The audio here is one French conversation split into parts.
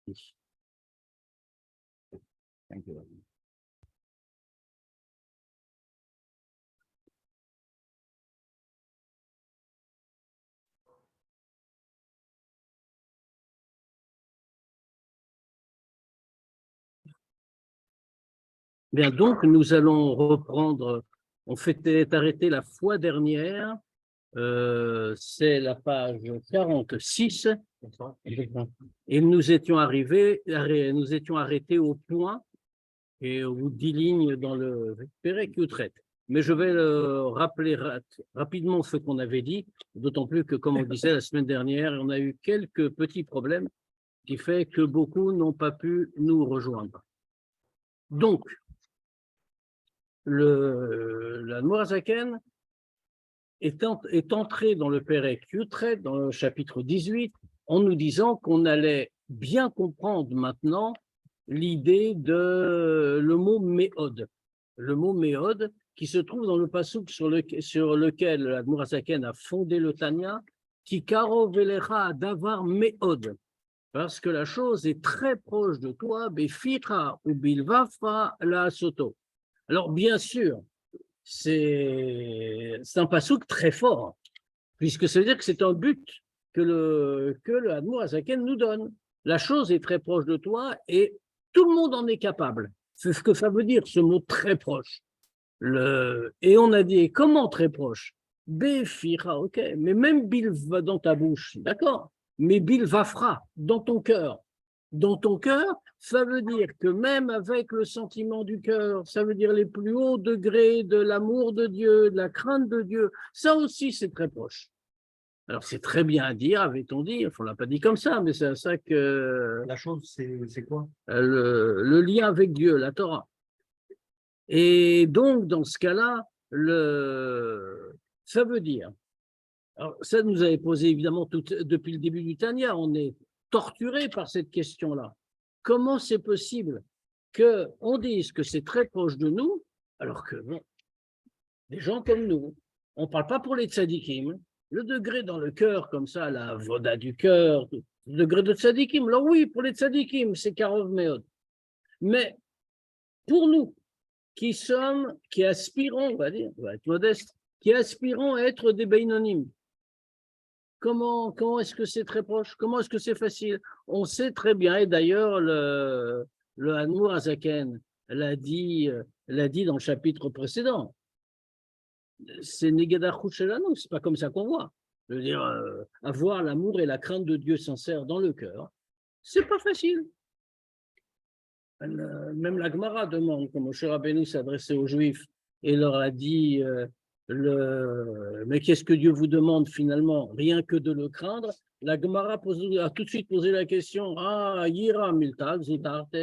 Thank you. Bien, donc nous allons reprendre, on s'était arrêté la fois dernière, c'est la page 46, et nous étions arrêtés au point et aux 10 lignes dans le Pérec Utrecht. Mais je vais rappeler rapidement ce qu'on avait dit, d'autant plus que, comme on disait la semaine dernière, on a eu quelques petits problèmes qui fait que beaucoup n'ont pas pu nous rejoindre. Donc, l'Admour HaZaken est entré dans le Pérec Utrecht, dans le chapitre 18, en nous disant qu'on allait bien comprendre maintenant l'idée de le mot méod. Le mot méod qui se trouve dans le passouk sur lequel l'Admour HaZaken a fondé le Tanya, qui karo velecha davar méod, parce que la chose est très proche de toi, beficha ou bilvafra la soto. Alors bien sûr, c'est un passouk très fort, puisque ça veut dire que c'est un but que le Admour HaZaken nous donne. La chose est très proche de toi et tout le monde en est capable. C'est ce que ça veut dire, ce mot très proche. Et on a dit, comment très proche? Béfira, ok, mais même Bil va dans ta bouche, d'accord, mais Bil va fera dans ton cœur. Dans ton cœur, ça veut dire que même avec le sentiment du cœur, ça veut dire les plus hauts degrés de l'amour de Dieu, de la crainte de Dieu, ça aussi c'est très proche. Alors c'est très bien à dire, avait-on dit, on ne l'a pas dit comme ça, mais c'est à ça que… La chose, c'est quoi? Le lien avec Dieu, la Torah. Et donc, dans ce cas-là, ça veut dire, alors ça nous avait posé évidemment depuis le début du Tanya, on est torturé par cette question-là. Comment c'est possible qu'on dise que c'est très proche de nous, alors que bon, des gens comme nous, on ne parle pas pour les tzadikim, le degré dans le cœur comme ça, la voda du cœur, le degré de tzadikim, alors oui, pour les tzadikim, c'est karov meod. Mais pour nous, qui aspirons, on va dire, on va être modeste, qui aspirons à être des Beinonim. Comment est-ce que c'est très proche? Comment est-ce que c'est facile? On sait très bien, et d'ailleurs, le Admour HaZaken l'a dit dans le chapitre précédent. C'est Negedachut Shelanu, c'est pas comme ça qu'on voit. Je veux dire, avoir l'amour et la crainte de Dieu sincère dans le cœur, c'est pas facile. Même la Gemara demande, quand Moshe Rabbeinu s'adressait aux Juifs et leur a dit mais qu'est-ce que Dieu vous demande finalement? Rien que de le craindre. La Gemara a tout de suite posé la question Yira Miltag Zitarte,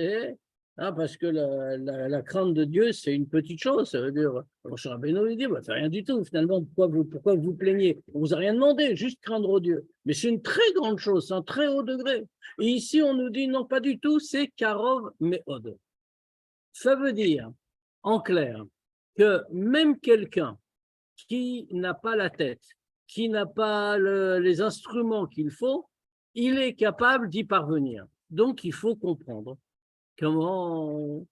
parce que la crainte de Dieu, c'est une petite chose. Ça veut dire, Moshe Rabbeinu lui dit c'est rien du tout. Finalement, pourquoi vous plaignez? On vous a rien demandé, juste craindre Dieu. Mais c'est une très grande chose, c'est un très haut degré. Et ici, on nous dit non, pas du tout, c'est Karov Meod. Ça veut dire, en clair, que même quelqu'un qui n'a pas la tête, qui n'a pas les instruments qu'il faut, il est capable d'y parvenir. Donc, il faut comprendre comment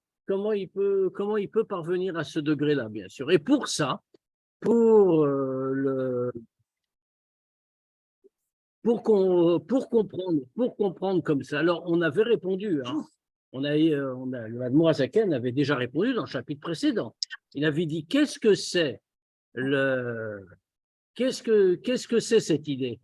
il peut parvenir à ce degré-là, bien sûr. Et pour ça, pour comprendre comme ça. Alors, on avait répondu, le Admour HaZaken avait déjà répondu dans le chapitre précédent. Il avait dit, qu'est-ce que c'est cette idée?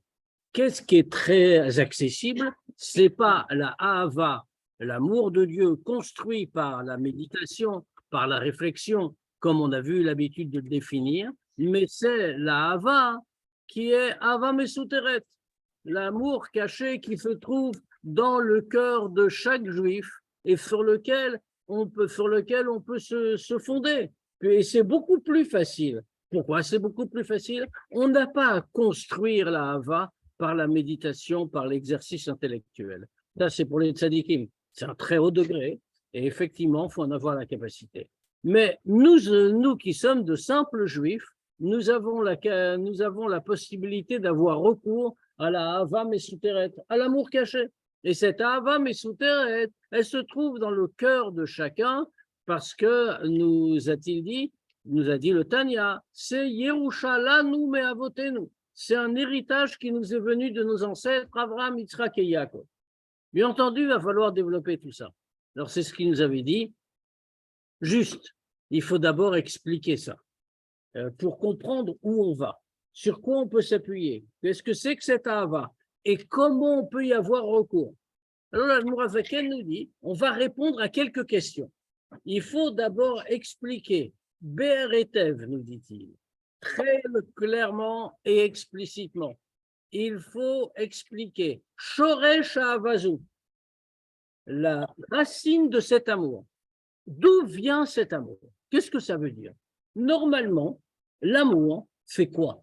Qu'est-ce qui est très accessible? C'est pas la Ahava, l'amour de Dieu construit par la méditation, par la réflexion, comme on a vu l'habitude de le définir, mais c'est la Ahava qui est Ahava Mesuteret, l'amour caché qui se trouve dans le cœur de chaque juif et sur lequel on peut se fonder. Et c'est beaucoup plus facile. Pourquoi c'est beaucoup plus facile? On n'a pas à construire la Hava par la méditation, par l'exercice intellectuel. Ça, c'est pour les tzadikim. C'est un très haut degré et effectivement, il faut en avoir la capacité. Mais nous qui sommes de simples juifs, nous avons la possibilité d'avoir recours à la Hava Mesuteret, à l'amour caché. Et cette Ahava Mesuteret, elle se trouve dans le cœur de chacun parce que nous a-t-il dit, nous a dit le Tanya, c'est Yerushalanu Me'avotenu. C'est un héritage qui nous est venu de nos ancêtres, Abraham, Yitzhak et Yaakov. Bien entendu, il va falloir développer tout ça. Alors, c'est ce qu'il nous avait dit. Juste, il faut d'abord expliquer ça pour comprendre où on va, sur quoi on peut s'appuyer, qu'est-ce que c'est que cette Ahava et comment on peut y avoir recours. Alors, l'Admorazaken nous dit, on va répondre à quelques questions. Il faut d'abord expliquer, Be'er Etev, nous dit-il, très clairement et explicitement. Il faut expliquer Shoresh Ahavazu, la racine de cet amour. D'où vient cet amour? Qu'est-ce que ça veut dire? Normalement, l'amour fait quoi?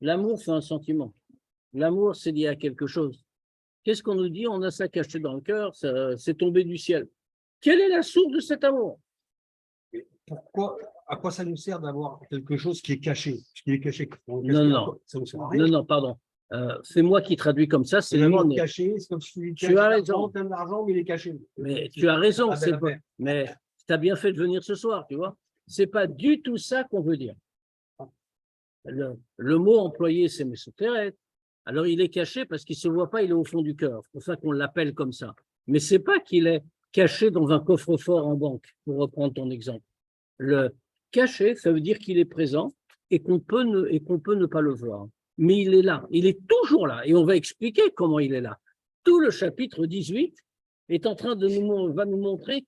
L'amour fait un sentiment. L'amour, c'est lié à quelque chose. Qu'est-ce qu'on nous dit? On a ça caché dans le cœur, c'est tombé du ciel. Quelle est la source de cet amour? Pourquoi, à quoi ça nous sert d'avoir quelque chose qui est caché? Ce qui est caché, non, ça nous sert à rien. Non, pardon. C'est moi qui traduis comme ça. C'est l'amour caché, c'est comme si tu as raison. Tu as de l'argent, mais il est caché. Mais tu as raison. Mais tu as bien fait de venir ce soir, tu vois. C'est pas du tout ça qu'on veut dire. Le mot employé, c'est Mesuteret. Alors, il est caché parce qu'il ne se voit pas, il est au fond du cœur. C'est pour ça qu'on l'appelle comme ça. Mais ce n'est pas qu'il est caché dans un coffre-fort en banque, pour reprendre ton exemple. Le caché, ça veut dire qu'il est présent et qu'on peut ne pas le voir. Mais il est là, il est toujours là. Et on va expliquer comment il est là. Tout le chapitre 18 est en train de va nous montrer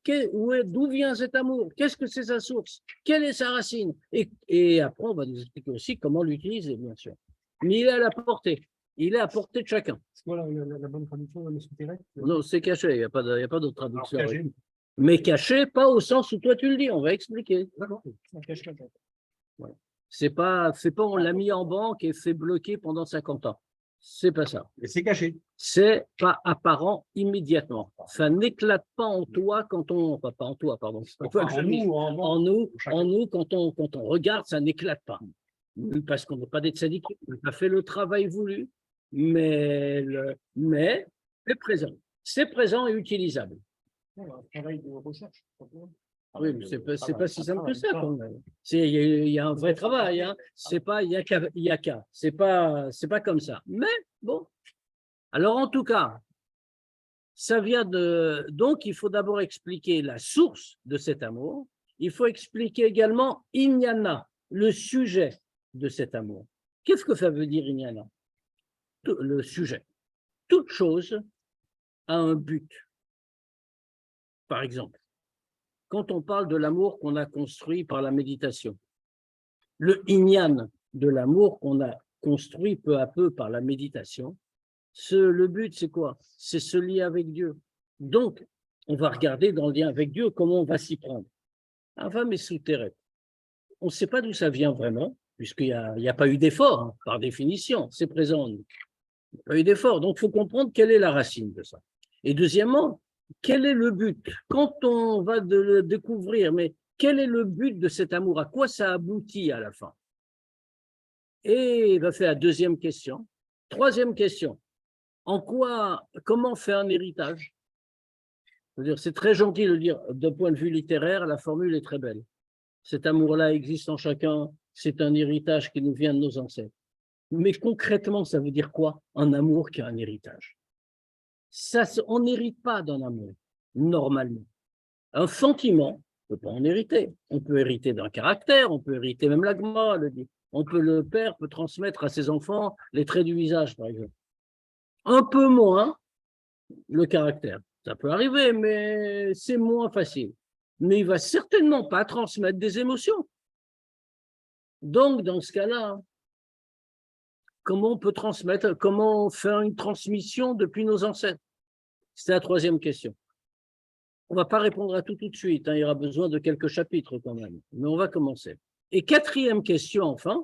d'où vient cet amour, qu'est-ce que c'est sa source, quelle est sa racine. Et après, on va nous expliquer aussi comment l'utiliser, bien sûr. Mais il est à la portée. Il est à portée de chacun. C'est quoi la bonne traduction de Mesuteret? Non, c'est caché, il n'y a pas d'autre traduction. Alors, caché. Mais caché, pas au sens où toi tu le dis, on va expliquer. D'accord. Ouais. C'est pas on l'a mis en banque et c'est bloqué pendant 50 ans. C'est pas ça. Et c'est caché. C'est pas apparent immédiatement. Ça n'éclate pas en toi quand on. Pas en toi, pardon. En nous, quand on regarde, ça n'éclate pas. Parce qu'on n'est pas des tzadikim, on n'a pas fait le travail voulu, mais c'est présent. C'est présent et utilisable. Un travail de recherche. Oui, mais c'est pas si simple que ça. Il y a un vrai travail. Hein. C'est pas il y a qu'à. C'est pas comme ça. Mais bon. Alors en tout cas, ça vient de. Donc il faut d'abord expliquer la source de cet amour. Il faut expliquer également Inyana, le sujet de cet amour. Qu'est-ce que ça veut dire Inyana? Le sujet. Toute chose a un but. Par exemple, quand on parle de l'amour qu'on a construit par la méditation, le inyan de l'amour qu'on a construit peu à peu par la méditation, le but, c'est quoi? C'est se lier avec Dieu. Donc, on va regarder dans le lien avec Dieu comment on va s'y prendre. Ava Mesuteret. On ne sait pas d'où ça vient vraiment, puisqu'il n'y a pas eu d'effort, hein, par définition, c'est présent en nous. Il n'y a pas eu d'effort, donc il faut comprendre quelle est la racine de ça. Et deuxièmement, quel est le but? Quand on va le découvrir, mais quel est le but de cet amour? À quoi ça aboutit à la fin? Et il va faire la deuxième question. Troisième question. Comment faire un héritage? C'est très gentil de dire, d'un point de vue littéraire, la formule est très belle. Cet amour-là existe en chacun, c'est un héritage qui nous vient de nos ancêtres. Mais concrètement, ça veut dire quoi? Un amour qui a un héritage. Ça, on n'hérite pas d'un amour, normalement. Un sentiment, on ne peut pas en hériter. On peut hériter d'un caractère, on peut hériter même l'agma, le père peut transmettre à ses enfants les traits du visage, par exemple. Un peu moins le caractère. Ça peut arriver, mais c'est moins facile. Mais il ne va certainement pas transmettre des émotions. Donc, dans ce cas-là, comment on peut transmettre, comment faire une transmission depuis nos ancêtres? C'est la troisième question. On ne va pas répondre à tout de suite, hein, il y aura besoin de quelques chapitres quand même, mais on va commencer. Et quatrième question enfin,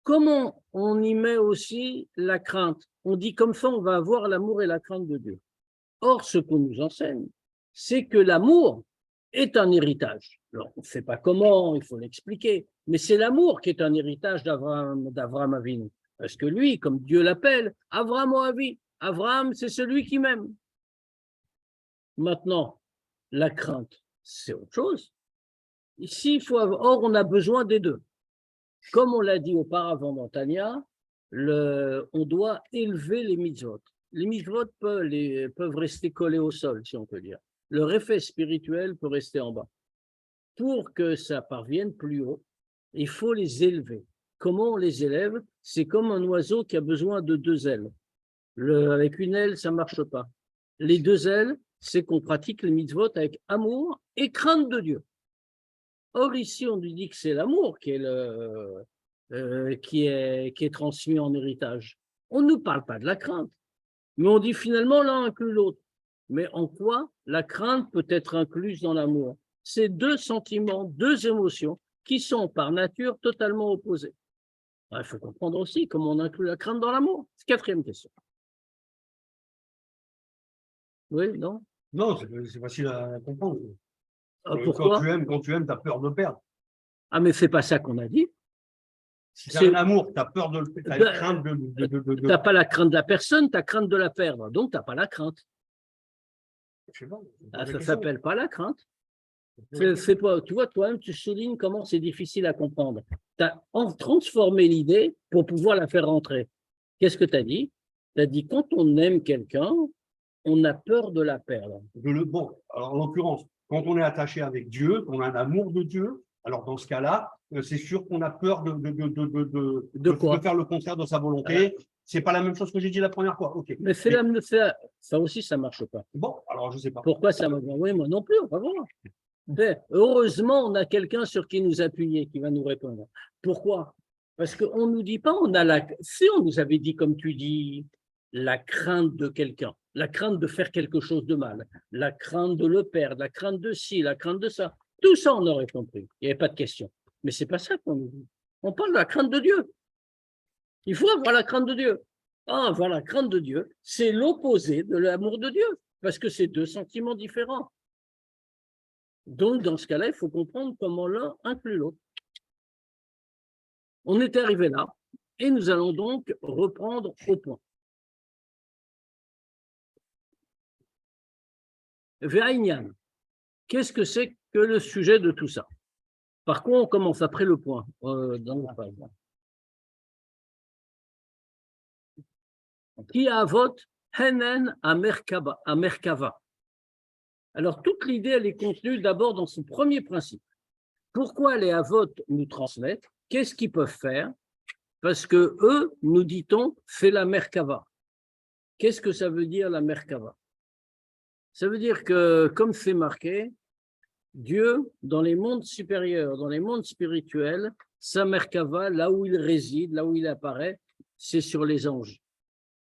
comment on y met aussi la crainte? On dit comme ça, on va avoir l'amour et la crainte de Dieu. Or, ce qu'on nous enseigne, c'est que l'amour est un héritage. Alors, on ne sait pas comment, il faut l'expliquer, mais c'est l'amour qui est un héritage d'Avraham Avinu. Parce que lui, comme Dieu l'appelle, Avraham Oavi, Avraham, c'est celui qui m'aime. Maintenant, la crainte, c'est autre chose. Ici, or, on a besoin des deux. Comme on l'a dit auparavant dans Tania, on doit élever les mitzvot. Les mitzvot peuvent rester collés au sol, si on peut dire. Leur effet spirituel peut rester en bas. Pour que ça parvienne plus haut, il faut les élever. Comment on les élève? C'est comme un oiseau qui a besoin de deux ailes. Avec une aile, ça ne marche pas. Les deux ailes, c'est qu'on pratique les mitzvot avec amour et crainte de Dieu. Or, ici, on nous dit que c'est l'amour qui est transmis en héritage. On ne nous parle pas de la crainte, mais on dit finalement l'un inclut l'autre. Mais en quoi la crainte peut être incluse dans l'amour? C'est deux sentiments, deux émotions qui sont par nature totalement opposées. Il faut comprendre aussi comment on inclut la crainte dans l'amour. C'est quatrième question. Oui, non? Non, c'est facile à comprendre. Pourquoi? Quand tu aimes, tu as peur de perdre. Ah, mais c'est pas ça qu'on a dit. Si tu as un amour, tu as peur de le perdre, tu as crainte Tu n'as pas la crainte de la personne, tu as crainte de la perdre. Donc, tu n'as pas la crainte. Je sais pas, Ça ne s'appelle pas la crainte. Pas, tu vois, toi-même, tu soulignes comment c'est difficile à comprendre. Tu as transformé l'idée pour pouvoir la faire rentrer. Qu'est-ce que tu as dit? Tu as dit, quand on aime quelqu'un, on a peur de la perdre. Bon, alors en l'occurrence, quand on est attaché avec Dieu, on a un amour de Dieu, alors dans ce cas-là, c'est sûr qu'on a peur de faire le contraire de sa volonté. C'est pas la même chose que j'ai dit la première fois. Okay. Mais ça aussi, ça ne marche pas. Bon, alors je ne sais pas. Pourquoi ça marche pas? Oui, moi non plus, on va voir. Heureusement, on a quelqu'un sur qui nous appuyer, qui va nous répondre. Pourquoi? Parce qu'on ne nous dit pas, si on nous avait dit, comme tu dis, la crainte de quelqu'un, la crainte de faire quelque chose de mal, la crainte de le perdre, la crainte de ci, la crainte de ça, tout ça, on aurait compris. Il n'y avait pas de question. Mais ce n'est pas ça qu'on nous dit. On parle de la crainte de Dieu. Il faut avoir la crainte de Dieu. Avoir la crainte de Dieu, c'est l'opposé de l'amour de Dieu, parce que c'est deux sentiments différents. Donc, dans ce cas-là, il faut comprendre comment l'un inclut l'autre. On est arrivé là, et nous allons donc reprendre au point. Ve'ainyan, qu'est-ce que c'est que le sujet de tout ça? Par quoi on commence après le point dans la page? Qui a vote Henen à Merkava. Alors, toute l'idée, elle est contenue d'abord dans ce premier principe. Pourquoi les Havot nous transmettent? Qu'est-ce qu'ils peuvent faire? Parce que eux, nous dit-on, fait la Merkava. Qu'est-ce que ça veut dire la Merkava? Ça veut dire que, comme c'est marqué, Dieu, dans les mondes supérieurs, dans les mondes spirituels, sa Merkava, là où il réside, là où il apparaît, c'est sur les anges.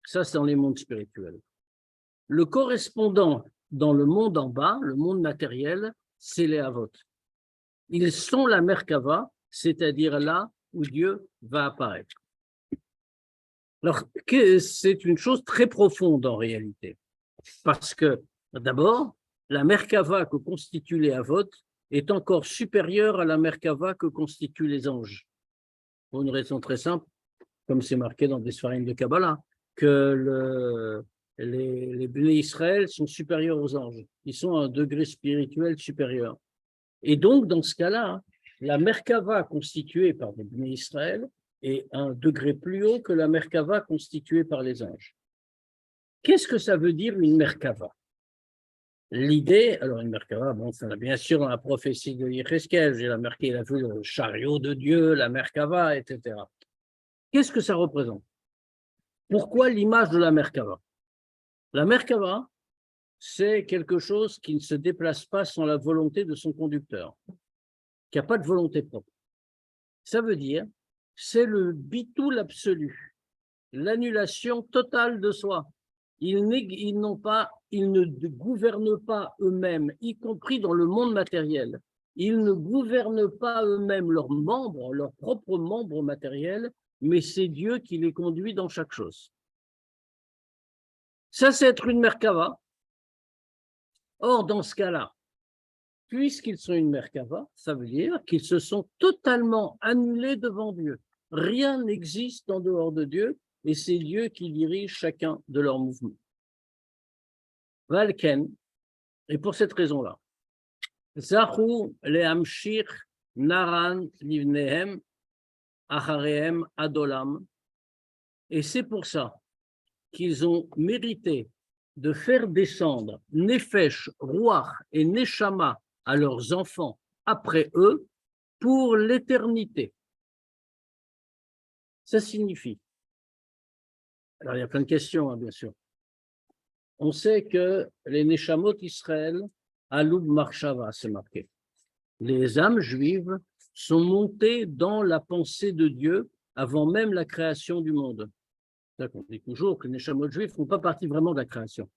Ça, c'est dans les mondes spirituels. Le correspondant dans le monde en bas, le monde matériel, c'est les Havot. Ils sont la Merkava, c'est-à-dire là où Dieu va apparaître. Alors, c'est une chose très profonde en réalité, parce que d'abord, la Merkava que constituent les Havot est encore supérieure à la Merkava que constituent les anges. Pour une raison très simple, comme c'est marqué dans des Sfarim de Kabbalah, que les Bnei Israël sont supérieurs aux anges. Ils sont à un degré spirituel supérieur. Et donc, dans ce cas-là, la Merkava constituée par les Bnei Israël est un degré plus haut que la Merkava constituée par les anges. Qu'est-ce que ça veut dire une Merkava? L'idée, alors une Merkava, bon, ça bien sûr dans la prophétie de Yecheskel, j'ai marqué, il a vu le chariot de Dieu, la Merkava, etc. Qu'est-ce que ça représente? Pourquoi l'image de la Merkava? La Merkava, c'est quelque chose qui ne se déplace pas sans la volonté de son conducteur, qui n'a pas de volonté propre. Ça veut dire, c'est le bitoul absolu, l'annulation totale de soi. Ils ne gouvernent pas eux-mêmes, y compris dans le monde matériel. Ils ne gouvernent pas eux-mêmes leurs membres, leurs propres membres matériels, mais c'est Dieu qui les conduit dans chaque chose. Ça, c'est être une Merkava. Or, dans ce cas-là, puisqu'ils sont une Merkava, ça veut dire qu'ils se sont totalement annulés devant Dieu. Rien n'existe en dehors de Dieu, et c'est Dieu qui dirige chacun de leurs mouvements. Valken, Et pour cette raison-là, Zachu lehamshich naran livnehem acharehem adolam. Et c'est pour ça qu'ils ont mérité de faire descendre Nefesh, Ruach et Neshama à leurs enfants après eux pour l'éternité. Ça signifie. Alors, il y a plein de questions, hein, bien sûr. On sait que les Neshamot Israël, Aloub Marshava, c'est marqué. Les âmes juives sont montées dans la pensée de Dieu avant même la création du monde. On dit toujours que les Neshamot juifs ne font pas partie vraiment de la création.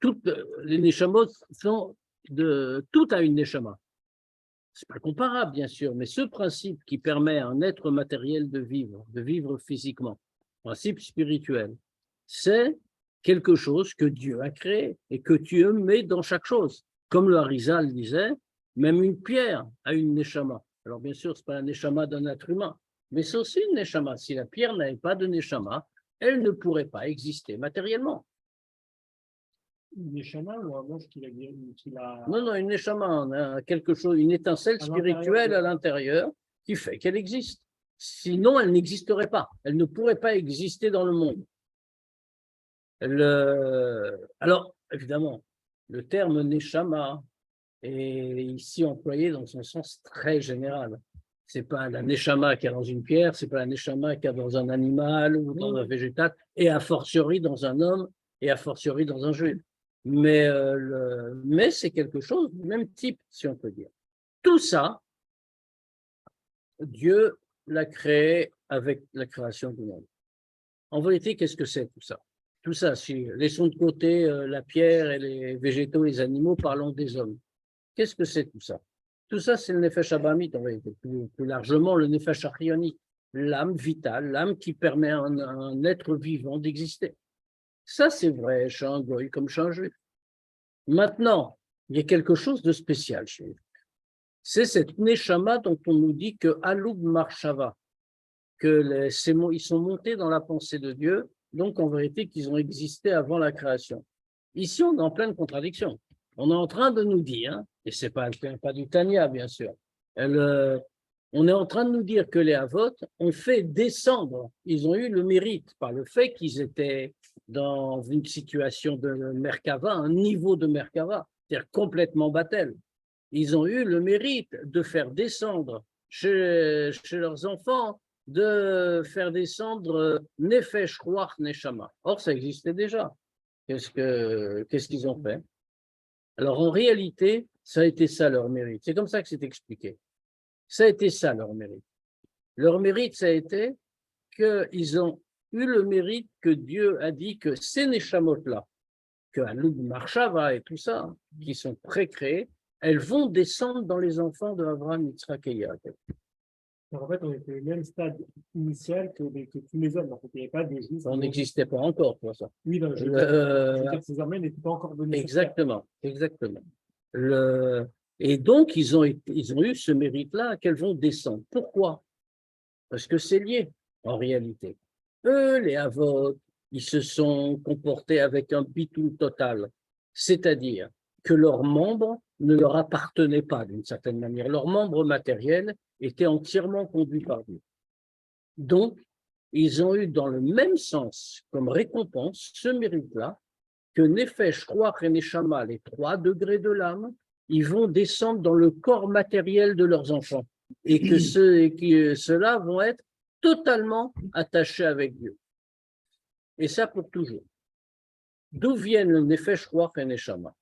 Toutes les Neshamot sont tout à une Neshama. Ce n'est pas comparable, bien sûr, mais ce principe qui permet à un être matériel de vivre physiquement, principe spirituel, c'est quelque chose que Dieu a créé et que Dieu met dans chaque chose. Comme le Harizal disait, même une pierre a une Neshama. Alors bien sûr, ce n'est pas la Neshama d'un être humain, mais c'est aussi une Neshama. Si la pierre n'avait pas de Neshama, elle ne pourrait pas exister matériellement. Une Neshama ou un ange qu'il a... Non, une Neshama, quelque chose, une étincelle spirituelle à l'intérieur qui fait qu'elle existe. Sinon, elle n'existerait pas. Elle ne pourrait pas exister dans le monde. Alors, évidemment, le terme Neshama est ici employé dans son sens très général. Ce n'est pas la Neshama qu'il y a dans une pierre, ce n'est pas la Neshama qu'il y a dans un animal ou dans un végétal, et a fortiori dans un homme, et a fortiori dans un juif. Mais c'est quelque chose du même type, si on peut dire. Tout ça, Dieu l'a créé avec la création du monde. En vérité, qu'est-ce que c'est tout ça? Tout ça, si laissons de côté la pierre et les végétaux, les animaux, parlons des hommes. Qu'est-ce que c'est tout ça? Tout ça, c'est le Nefesh Abamit, en vérité, plus largement le Nefesh Achioni, l'âme vitale, l'âme qui permet à un être vivant d'exister. Ça, c'est vrai chez un goy comme chez un juif. Maintenant, il y a quelque chose de spécial chez lui. C'est cette Neshama dont on nous dit que Aloub Marshava, ils sont montés dans la pensée de Dieu, donc en vérité qu'ils ont existé avant la création. Ici, on est en pleine contradiction. On est en train de nous dire, et ce n'est pas du Tanya, bien sûr, on est en train de nous dire que les Avot ont fait descendre, ils ont eu le mérite par le fait qu'ils étaient dans une situation de Merkava, un niveau de Merkava, c'est-à-dire complètement battel. Ils ont eu le mérite de faire descendre chez leurs enfants, de faire descendre Nefesh, Ruach, Neshama. Or, ça existait déjà. Qu'est-ce qu'ils ont fait? Alors, en réalité, ça a été ça leur mérite. C'est comme ça que c'est expliqué. Ça a été ça leur mérite. Leur mérite, ça a été qu'ils ont eu le mérite que Dieu a dit que ces Neshamot-là, que Aloub Marshava et tout ça, qui sont pré-créés, elles vont descendre dans les enfants de Abraham, Yitzhak et Yaakov. En fait, on était au même stade initial que tous les hommes. En fait, il n'y avait pas de juifs. On n'existait pas encore pour ça. Oui, non, je veux dire, ces hommes n'étaient pas encore venus. Exactement. Et donc, ils ont eu ce mérite-là qu'elles vont descendre. Pourquoi? Parce que c'est lié, en réalité. Eux, les Avot, ils se sont comportés avec un bitou total, c'est-à-dire que leurs membres ne leur appartenaient pas d'une certaine manière. Leurs membres matériels étaient entièrement conduits par Dieu. Donc, ils ont eu dans le même sens, comme récompense, ce mérite-là, que Nefesh, Ruach et Neshama, les 3 degrés de l'âme, ils vont descendre dans le corps matériel de leurs enfants et que ceux-là vont être totalement attachés avec Dieu. Et ça pour toujours. D'où viennent le Nefesh, Ruach et Neshama?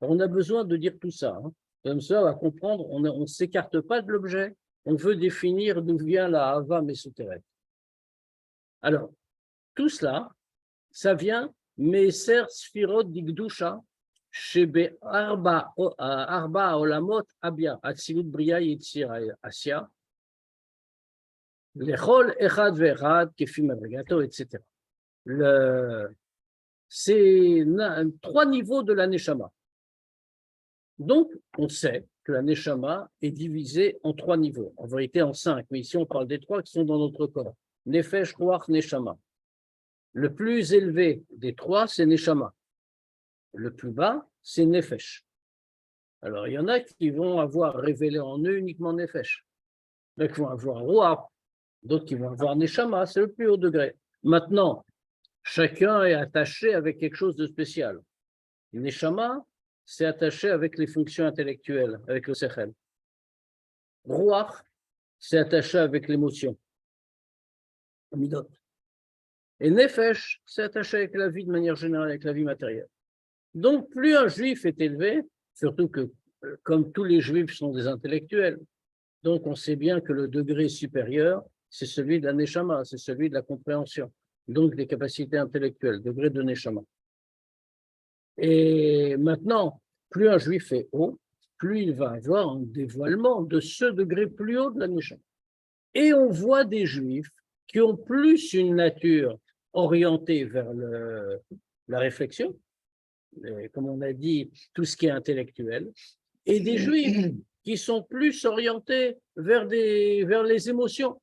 On a besoin de dire tout ça. Comme ça, on va comprendre, on ne s'écarte pas de l'objet, on veut définir d'où vient la Hava Mesuteret. Alors, tout cela, ça vient Meser Sfirot Digdusha, Shebe Arba Olamot Abia, Atzilut Bria Yitzir Asya, Lechol Echad Vechad, Kefim Adregato, etc. C'est 3 niveaux de la Neshama. Donc, on sait que la Neshama est divisée en 3 niveaux, en vérité en 5, mais ici on parle des 3 qui sont dans notre corps. Nefesh, Ruach, Neshama. Le plus élevé des 3, c'est Neshama. Le plus bas, c'est Nefesh. Alors, il y en a qui vont avoir révélé en eux uniquement Nefesh. D'autres qui vont avoir Ruach, d'autres qui vont avoir Neshama, c'est le plus haut degré. Maintenant, chacun est attaché avec quelque chose de spécial. Neshama, c'est attaché avec les fonctions intellectuelles, avec le Sechel. Ruach, c'est attaché avec l'émotion. Midot. Et Nefesh, c'est attaché avec la vie de manière générale, avec la vie matérielle. Donc, plus un juif est élevé, surtout que, comme tous les juifs sont des intellectuels, donc on sait bien que le degré supérieur, c'est celui de la Neshama, c'est celui de la compréhension, donc des capacités intellectuelles, degré de Neshama. Et maintenant, plus un juif est haut, plus il va avoir un dévoilement de ce degré plus haut de la Neshama. Et on voit des juifs qui ont plus une nature orientée vers la réflexion, comme on a dit, tout ce qui est intellectuel, et des juifs qui sont plus orientés vers les émotions.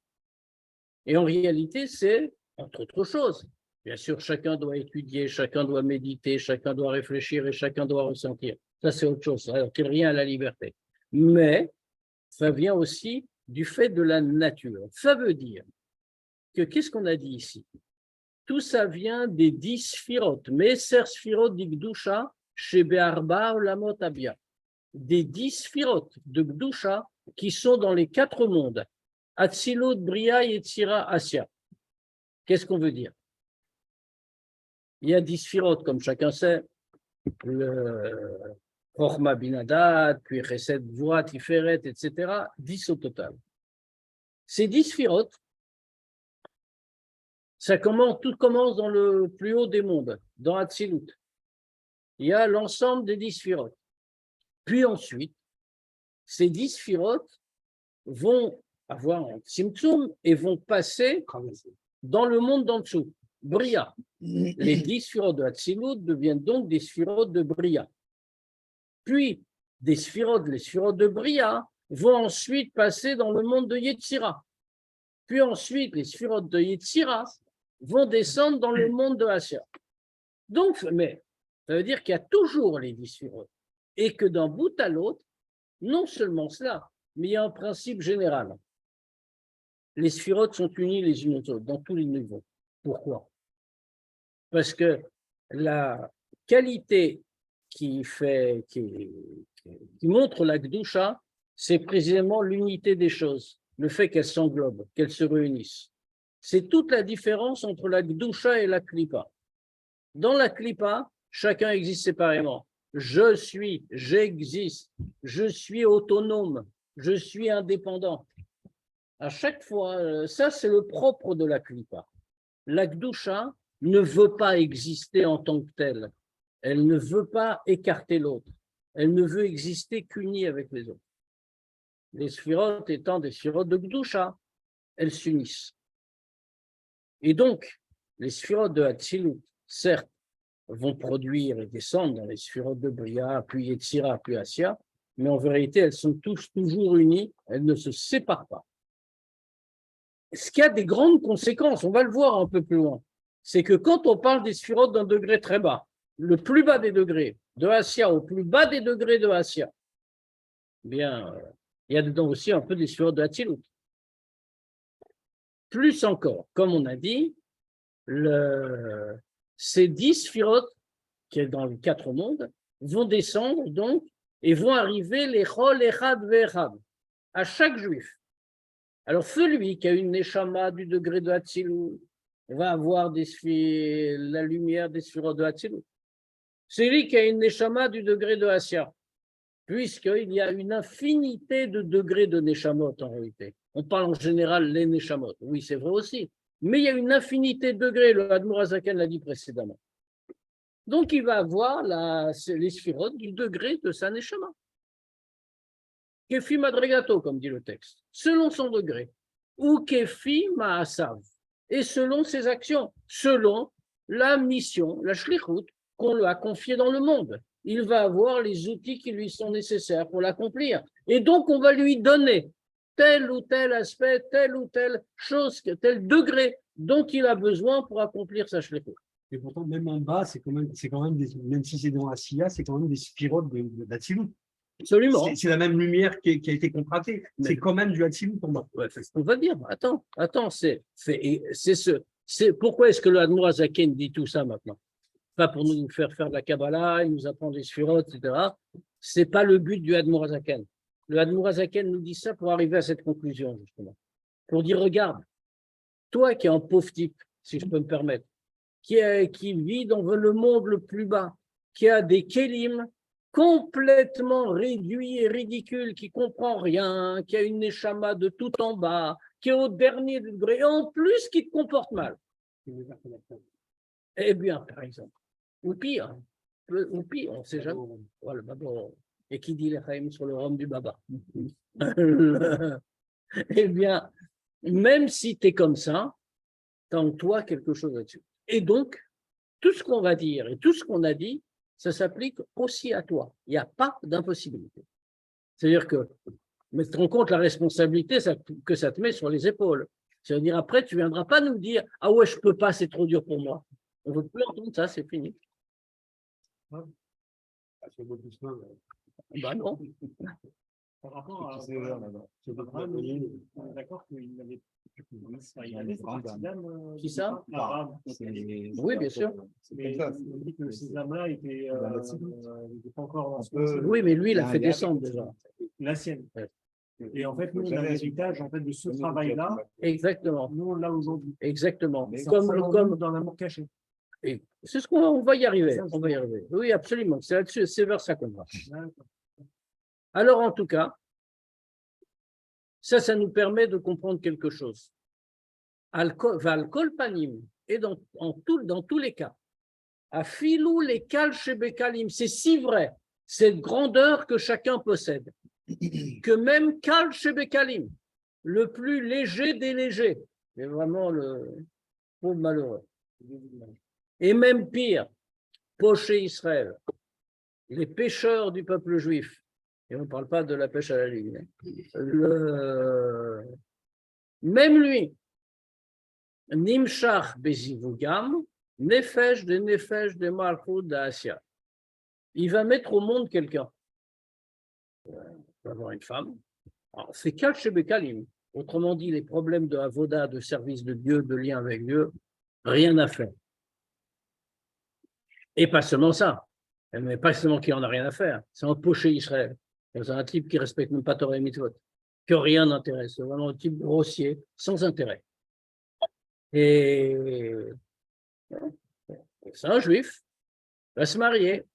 Et en réalité, c'est, entre autres choses, bien sûr, chacun doit étudier, chacun doit méditer, chacun doit réfléchir et chacun doit ressentir. Ça, c'est autre chose, ça ne rien à la liberté. Mais ça vient aussi du fait de la nature. Ça veut dire que, qu'est-ce qu'on a dit ici? Tout ça vient des 10 sphirotes, Meser Sphirot d'Igdusha, chez Be'arba Olamot Abia. Des 10 sphirotes de Gdusha qui sont dans les 4 mondes. Atzilut, Bria, Yetzira, Asya. Qu'est-ce qu'on veut dire? Il y a 10 sphirotes, comme chacun sait. Le Chochma Binadad, puis Chesed, Gvura, Tiferet, etc. 10 au total. Ces 10 sphirotes, tout commence dans le plus haut des mondes, dans Atzilut. Il y a l'ensemble des 10 sphirotes. Puis ensuite, ces 10 sphirotes vont avoir un Tzimtzum et vont passer dans le monde d'en dessous, Bria. Les 10 sphirotes de Atzilut deviennent donc des sphirotes de Bria. Puis, les sphirotes de Bria vont ensuite passer dans le monde de Yetzira. Puis ensuite, les sphirotes de Yetzira vont descendre dans le monde de Asya. Donc, mais ça veut dire qu'il y a toujours les 10 sphirotes. Et que d'un bout à l'autre, non seulement cela, mais il y a un principe général. Les sphirotes sont unies les unes aux autres, dans tous les niveaux. Pourquoi? Parce que la qualité qui montre la Gdusha, c'est précisément l'unité des choses, le fait qu'elles s'englobent, qu'elles se réunissent. C'est toute la différence entre la Gdusha et la Klippa. Dans la Klippa, chacun existe séparément. Je suis, j'existe, je suis autonome, je suis indépendant. À chaque fois, ça c'est le propre de la Klippa. La Gdusha ne veut pas exister en tant que telle. Elle ne veut pas écarter l'autre. Elle ne veut exister qu'unie avec les autres. Les sphirotes étant des sphirotes de Gdusha, elles s'unissent. Et donc, les sphirotes de Hatzilut, certes, vont produire et descendre dans les sphirotes de Bria, puis Yetzira, puis Asya, mais en vérité, elles sont tous toujours unies, elles ne se séparent pas. Ce qui a des grandes conséquences, on va le voir un peu plus loin, c'est que quand on parle des sphirotes d'un degré très bas, le plus bas des degrés de Asya au plus bas des degrés de Asya, bien, il y a dedans aussi un peu des sphirotes de Hatzilut. Plus encore, comme on a dit, ces 10 sphirotes, qui est dans les 4 mondes, vont descendre donc et vont arriver les Chol Echad Ve'echad à chaque juif. Alors, celui qui a une Neshama du degré de Hatzilut va avoir la lumière des sphirotes de Hatzilut. Celui qui a une Neshama du degré de Asya, puisqu'il y a une infinité de degrés de Neshamot en réalité. On parle en général les Neshamot, oui c'est vrai aussi, mais il y a une infinité de degrés, le Admor Hazaken l'a dit précédemment. Donc il va avoir les sphirotes du degré de sa Neshama. Kefi Madregato, comme dit le texte, selon son degré, ou Kefi Maasav, et selon ses actions, selon la mission, la shlichut qu'on lui a confiée dans le monde. Il va avoir les outils qui lui sont nécessaires pour l'accomplir. Et donc, on va lui donner tel ou tel aspect, telle ou telle chose, tel degré dont il a besoin pour accomplir sa shlichut. Et pourtant, même en bas, c'est quand même même si c'est dans la SIA, c'est quand même des spiroles d'Atsilut. Absolument. C'est la même lumière qui a été contractée. C'est quand même du Atsilut en bas. Ouais, c'est ce qu'on va dire. Attends, pourquoi est-ce que le Admorazaken dit tout ça maintenant? Pas pour nous faire de la Kabbalah, il nous apprend des sphirotes, etc. C'est pas le but du Admorazaken. Le Admorazaken nous dit ça pour arriver à cette conclusion, justement. Pour dire, regarde, toi qui es un pauvre type, si je peux me permettre, qui vit dans le monde le plus bas, qui a des kélim complètement réduits et ridicules, qui ne comprend rien, qui a une neshama de tout en bas, qui est au dernier degré, et en plus qui te comporte mal. Eh bien, par exemple, ou pire, on ne sait jamais. Voilà, et qui dit les chaim sur le rhum du baba? Eh bien, même si tu es comme ça, tu as en toi quelque chose là-dessus. Et donc, tout ce qu'on va dire et tout ce qu'on a dit, ça s'applique aussi à toi. Il n'y a pas d'impossibilité. C'est-à-dire que, mais tu te rends compte la responsabilité que ça te met sur les épaules. C'est-à-dire après, tu ne viendras pas nous dire « Ah ouais, je ne peux pas, c'est trop dur pour moi ». On ne veut plus entendre ça, c'est fini. Bah non. Par rapport à Abraham, on est d'accord qu'il avait cette partie d'âme. Qui ça? Abraham. Oui, bien sûr. Mais on dit que ces âmes-là n'étaient pas encore dans ce Oui, mais lui, il a fait descendre déjà. la sienne. Ouais. Et en fait, nous, on a l'héritage de ce travail-là. Exactement. Nous, on l'a aujourd'hui. Comme dans l'amour caché. C'est ce qu'on va y arriver. On va y arriver. Oui, absolument. C'est là-dessus, c'est vers ça qu'on va. Alors, en tout cas, ça nous permet de comprendre quelque chose. Valkol panim, et dans tous les cas, à filou les kal shebekalim, c'est si vrai, cette grandeur que chacun possède, que même kal shebekalim, le plus léger des légers, mais vraiment le pauvre malheureux, et même pire, Poché Israël, les pêcheurs du peuple juif, et on ne parle pas de la pêche à la ligne, même lui, Nimshach Bezivugam, Nefesh de Malchut d'Asia. Il va mettre au monde quelqu'un. Il va avoir une femme. C'est Kal Shebekalim. Autrement dit, les problèmes de avoda, de service de Dieu, de lien avec Dieu, rien à faire. Et pas seulement ça. Mais pas seulement qu'il n'en a rien à faire. C'est un poché Israël. C'est un type qui ne respecte même pas Torah et Mitzvot. Que rien n'intéresse. C'est vraiment un type grossier, sans intérêt. Et c'est un juif, il va se marier.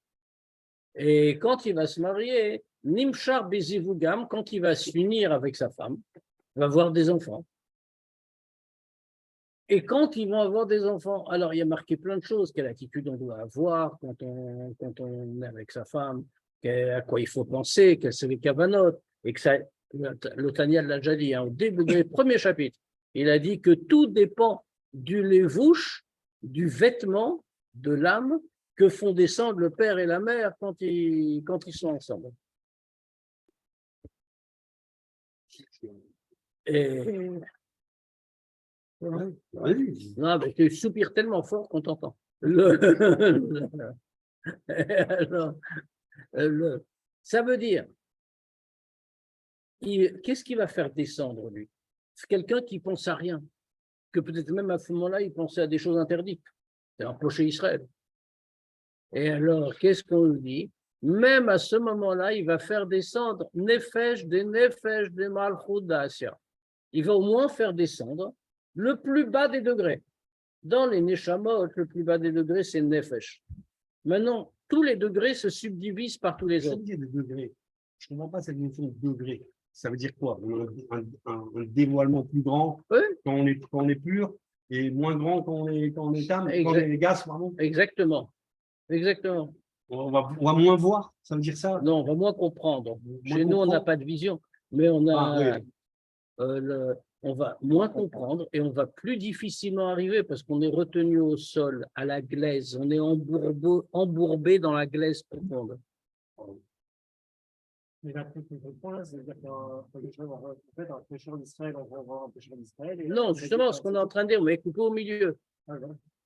Et quand il va se marier, Nimshar Bezivugam, quand il va s'unir avec sa femme, il va avoir des enfants. Et quand ils vont avoir des enfants, alors il y a marqué plein de choses, quelle attitude on doit avoir quand on est avec sa femme, à quoi il faut penser, quelles sont les kavanotes, et que ça, le Tania l'a déjà dit, au début du premier chapitre, il a dit que tout dépend du lévouche, du vêtement, de l'âme que font descendre le père et la mère quand ils sont ensemble. Et non, mais tu soupires tellement fort qu'on t'entend. Ça veut dire, qu'est-ce qu'il va faire descendre, lui? C'est quelqu'un qui pense à rien, que peut-être même à ce moment-là, il pensait à des choses interdites. C'est un poché Israël. Et alors, qu'est-ce qu'on lui dit? Même à ce moment-là, il va faire descendre Nefesh de Malchut d'Asia. Il va au moins faire descendre le plus bas des degrés. Dans les Neshamot, le plus bas des degrés, c'est Nefesh. Maintenant, tous les degrés se subdivisent par tous les autres. Des degrés. Je ne comprends pas cette notion de degré. Ça veut dire quoi? Un dévoilement plus grand quand on est pur et moins grand quand on est âme, quand on est gaz, pardon. Exactement. Exactement. On va moins voir, ça veut dire ça? Non, on va moins comprendre. Chez nous, on n'a pas de vision, mais on a on va moins comprendre et on va plus difficilement arriver parce qu'on est retenu au sol, à la glaise, on est embourbé dans la glaise profonde. Mais d'après ce que je comprends, c'est-à-dire qu'un pêcheur d'Israël, on va voir un pêcheur d'Israël. Non, justement, ce qu'on est en train de dire, on est coupé au milieu.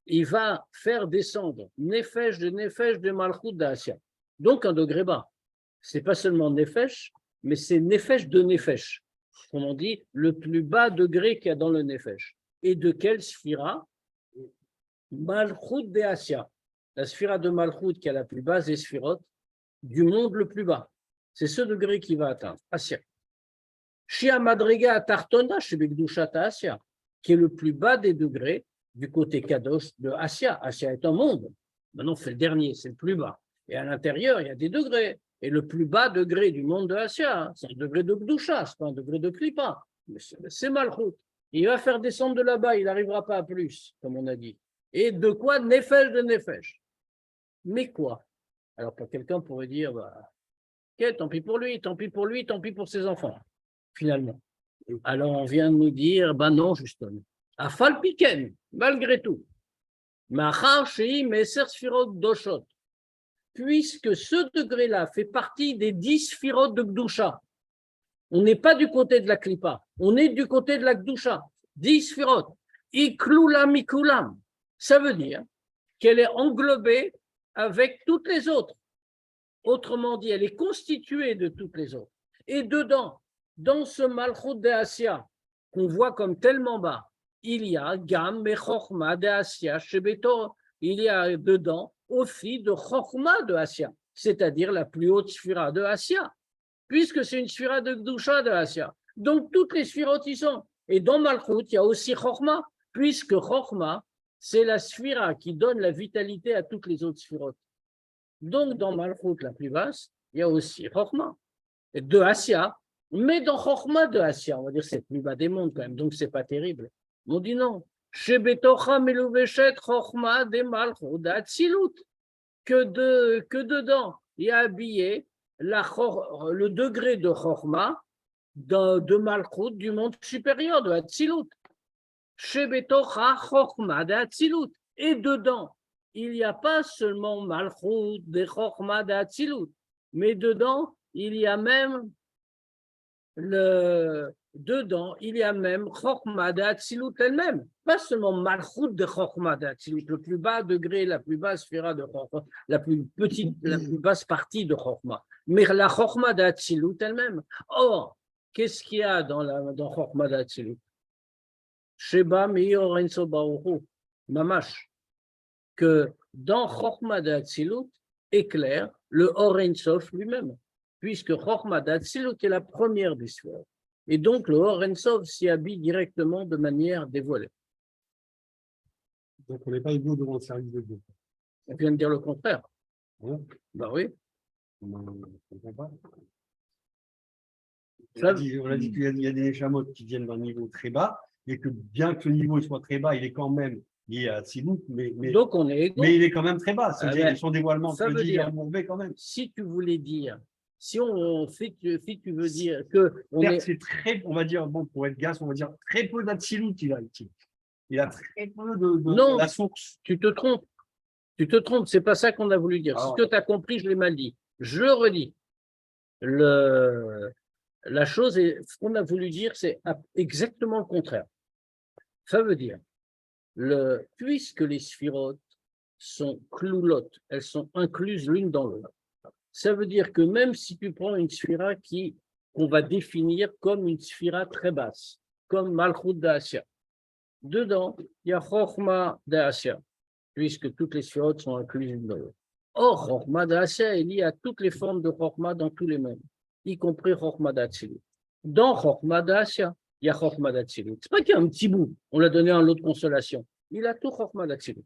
il va faire descendre Nefesh de Malchut d'Asya. Donc un degré bas. Ce n'est pas seulement Nefesh, mais c'est Nefesh de Nefesh. Comme on dit, le plus bas degré qu'il y a dans le Nefesh. Et de quelle sphira? Malchut d'Asya. La sphira de Malchut qui est la plus basse des sphirotes, du monde le plus bas. C'est ce degré qu'il va atteindre, Asya. Shia Madriga Tartona, Asya, qui est le plus bas des degrés du côté Kadosh de Asya. Asya est un monde. Maintenant, c'est le dernier, c'est le plus bas. Et à l'intérieur, il y a des degrés. Et le plus bas degré du monde de Asya, c'est un degré de Gdusha, ce n'est pas un degré de Klipa. C'est Malchut. Il va faire descendre de là-bas, il n'arrivera pas à plus, comme on a dit. Et de quoi? Nefesh de Nefesh. Mais quoi? Alors, quelqu'un pourrait dire, bah, ok, tant pis pour lui, tant pis pour lui, tant pis pour ses enfants, finalement. Alors, on vient de nous dire, ben non, justement. Afal Piken, malgré tout. Machar Shei Meser Sfirot Doshot. Puisque ce degré-là fait partie des 10 Sfirot de Gdusha. On n'est pas du côté de la Klippa, on est du côté de la Gdusha. 10 Sfirot. Iklulam Ikulam. Ça veut dire qu'elle est englobée avec toutes les autres. Autrement dit, elle est constituée de toutes les autres. Et dedans, dans ce Malchut de Asya, qu'on voit comme tellement bas, il y a Gam et Chochma de Asya Shebeto. Il y a dedans aussi de Chochma de Asya, c'est-à-dire la plus haute sphira de Asya, puisque c'est une sphira de Gdusha de Asya. Donc toutes les sphirotes y sont. Et dans Malchut, il y a aussi Chochma, puisque Chochma, c'est la sphira qui donne la vitalité à toutes les autres sphirotes. Donc, dans Malchut, la plus basse, il y a aussi Chochma de Asya, mais dans Chochma de Asya, on va dire que c'est le plus bas des mondes quand même, donc ce n'est pas terrible. On dit non. Shebetocha meluveshet Chochma de Malchut d'Atsilut, que dedans, il y a habillé le degré de Chochma de Malchut du monde supérieur, de Atsilut. Shebetocha Chochma d'Atsilut. Et dedans, il n'y a pas seulement Malchut de Chochma d'Atsilut, mais dedans, il y a même Chochma d'Atsilut elle-même, pas seulement Malchut de Chochma d'Atsilut, le plus bas degré, la plus basse sphira de Chochma, la plus petite, la plus basse partie de Chochma, mais la Chochma d'Atsilut elle-même. Or, qu'est-ce qu'il y a dans Chochma d'Atsilut? Sheba Meir Enso Baruch Hu, Mamash, que dans Chochma d'Atsilut éclaire le Or Ein Sof lui-même, puisque Chochma d'Atsilut est la première des sphères. Et donc le Or Ein Sof s'y habille directement de manière dévoilée. Donc on n'est pas égaux devant le service de Dieu. On vient de dire le contraire. Ouais. Ben oui. On ne comprend pas. Ça, on a dit qu'il y a des Neshamot qui viennent d'un niveau très bas, et que bien que le niveau soit très bas, il est quand même lié à Tsilut, donc on est égaux. Mais il est quand même très bas. C'est son dévoilement, ça veut dire, quand même. Si tu voulais dire, si tu veux dire que c'est très, on va dire, bon, pour être gas, on va dire très peu d'Atsilut il a ici. Il a très peu de la source. Tu te trompes. Tu te trompes, c'est pas ça qu'on a voulu dire. Ce que tu as compris, je l'ai mal dit. Je le redis. La chose, ce qu'on a voulu dire, c'est exactement le contraire. Ça veut dire, puisque les sphirotes sont cloulottes, elles sont incluses l'une dans l'autre. Ça veut dire que même si tu prends une sphira qu'on va définir comme une sphira très basse, comme Malchut d'Asya, dedans, il y a Chochma d'Asya, puisque toutes les sphirotes sont incluses l'une dans l'autre. Or, Chochma d'Asya est lié à toutes les formes de Chochma dans tous les mondes, y compris Chochma d'Atsilut. Dans Chochma d'Asya, il y a Chochma d'Atsilut. Ce n'est pas qu'il y a un petit bout, on l'a donné en lot de consolation. Il a tout Chochma d'Atsilut.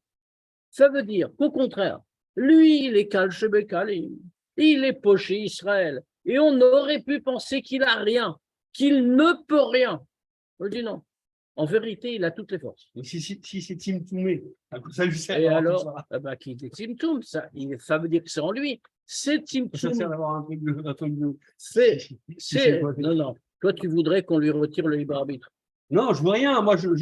Ça veut dire qu'au contraire, lui, il est Kal Shebekalim, il est poché Israël, et on aurait pu penser qu'il n'a rien, qu'il ne peut rien. On dit non. En vérité, il a toutes les forces. Et si c'est Timtoumé, ça lui sert. Et alors, qu'il est Timtoum, ça veut dire que c'est en lui. C'est Timtoum. Ça sert d'avoir un truc de... Non. Toi, tu voudrais qu'on lui retire le libre arbitre. Non, je veux rien. Moi, je